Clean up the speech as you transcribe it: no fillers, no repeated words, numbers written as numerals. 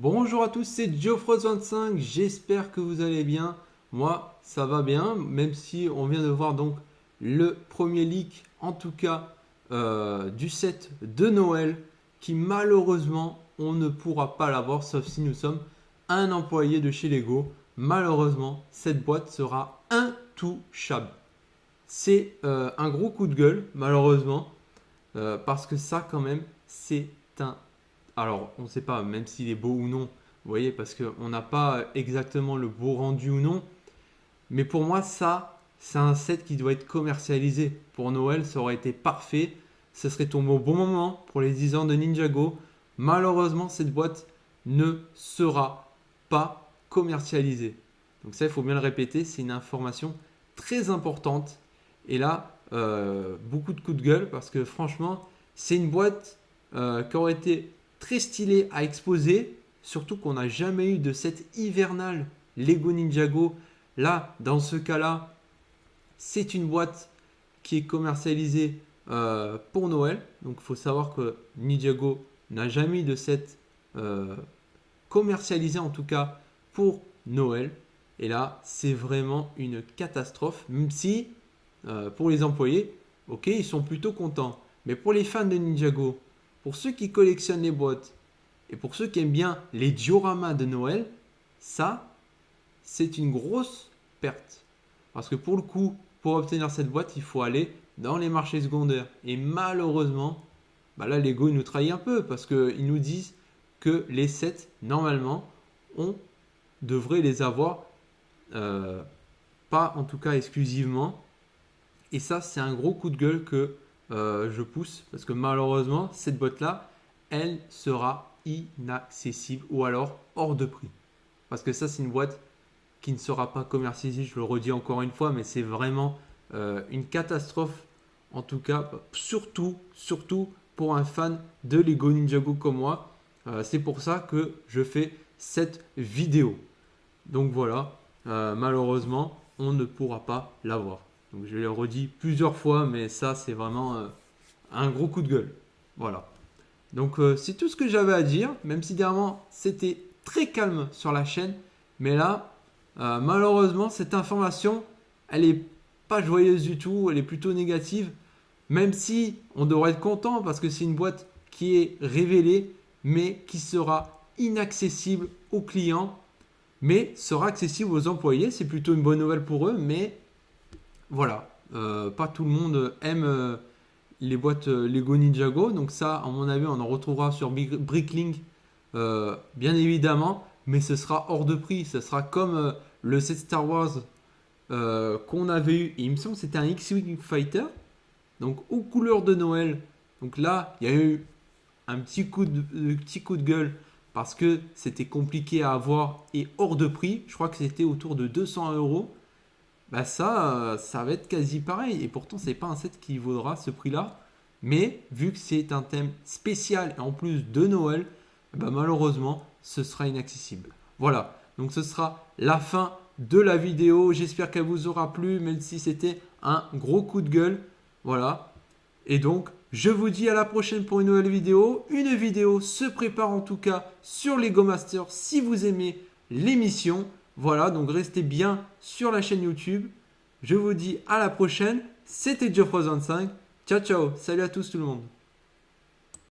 Bonjour à tous, c'est Geoffroy25, j'espère que vous allez bien. Moi, ça va bien, même si on vient de voir donc le premier leak, en tout cas du set de Noël, qui malheureusement, on ne pourra pas l'avoir, sauf si nous sommes un employé de chez Lego. Malheureusement, cette boîte sera intouchable. C'est un gros coup de gueule, malheureusement, parce que ça, quand même, c'est un. Alors, on ne sait pas, même s'il est beau ou non, vous voyez, parce qu'on n'a pas exactement le beau rendu ou non. Mais pour moi, ça, c'est un set qui doit être commercialisé. Pour Noël, ça aurait été parfait. Ce serait tombé au bon moment pour les 10 ans de Ninjago. Malheureusement, cette boîte ne sera pas commercialisée. Donc ça, il faut bien le répéter, c'est une information très importante. Et là, beaucoup de coups de gueule parce que franchement, c'est une boîte qui aurait été très stylée à exposer. Surtout qu'on n'a jamais eu de set hivernal Lego Ninjago. Là, dans ce cas-là, c'est une boîte qui est commercialisée pour Noël. Donc il faut savoir que Ninjago n'a jamais eu de set commercialisé en tout cas pour Noël. Et là, c'est vraiment une catastrophe, même si pour les employés, ok, ils sont plutôt contents. Mais pour les fans de Ninjago, pour ceux qui collectionnent les boîtes et pour ceux qui aiment bien les dioramas de Noël, ça, c'est une grosse perte. Parce que pour le coup, pour obtenir cette boîte, il faut aller dans les marchés secondaires. Et malheureusement, bah là, Lego il nous trahit un peu parce qu'ils nous disent que les sets, normalement, on devrait les avoir, pas en tout cas exclusivement. Et ça, c'est un gros coup de gueule que je pousse parce que malheureusement, cette boîte-là, elle sera inaccessible ou alors hors de prix. Parce que ça, c'est une boîte qui ne sera pas commercialisée, je le redis encore une fois, mais c'est vraiment une catastrophe. En tout cas, surtout pour un fan de Lego Ninjago comme moi. C'est pour ça que je fais cette vidéo. Donc voilà, malheureusement, on ne pourra pas l'avoir. Donc je l'ai redit plusieurs fois, mais ça, c'est vraiment un gros coup de gueule. Voilà. Donc c'est tout ce que j'avais à dire, même si dernièrement c'était très calme sur la chaîne. Mais là, malheureusement, cette information, elle est pas joyeuse du tout, elle est plutôt négative. Même si on devrait être content parce que c'est une boîte qui est révélée, mais qui sera inaccessible aux clients, mais sera accessible aux employés. C'est plutôt une bonne nouvelle pour eux, mais voilà, pas tout le monde aime les boîtes Lego Ninjago. Donc ça, à mon avis, on en retrouvera sur Bricklink, bien évidemment, mais ce sera hors de prix. Ce sera comme le set Star Wars qu'on avait eu. Et il me semble que c'était un X-Wing Fighter, donc aux couleurs de Noël. Donc là, il y a eu un petit coup de gueule parce que c'était compliqué à avoir et hors de prix. Je crois que c'était autour de 200 euros. Bah ça va être quasi pareil. Et pourtant, c'est pas un set qui vaudra ce prix-là. Mais vu que c'est un thème spécial et en plus de Noël, bah malheureusement, ce sera inaccessible. Voilà. Donc ce sera la fin de la vidéo. J'espère qu'elle vous aura plu, même si c'était un gros coup de gueule. Voilà. Et donc, je vous dis à la prochaine pour une nouvelle vidéo. Une vidéo se prépare en tout cas sur Lego Master si vous aimez l'émission. Voilà, donc restez bien sur la chaîne YouTube. Je vous dis à la prochaine. C'était Geoffroy25. Ciao, ciao. Salut à tous tout le monde.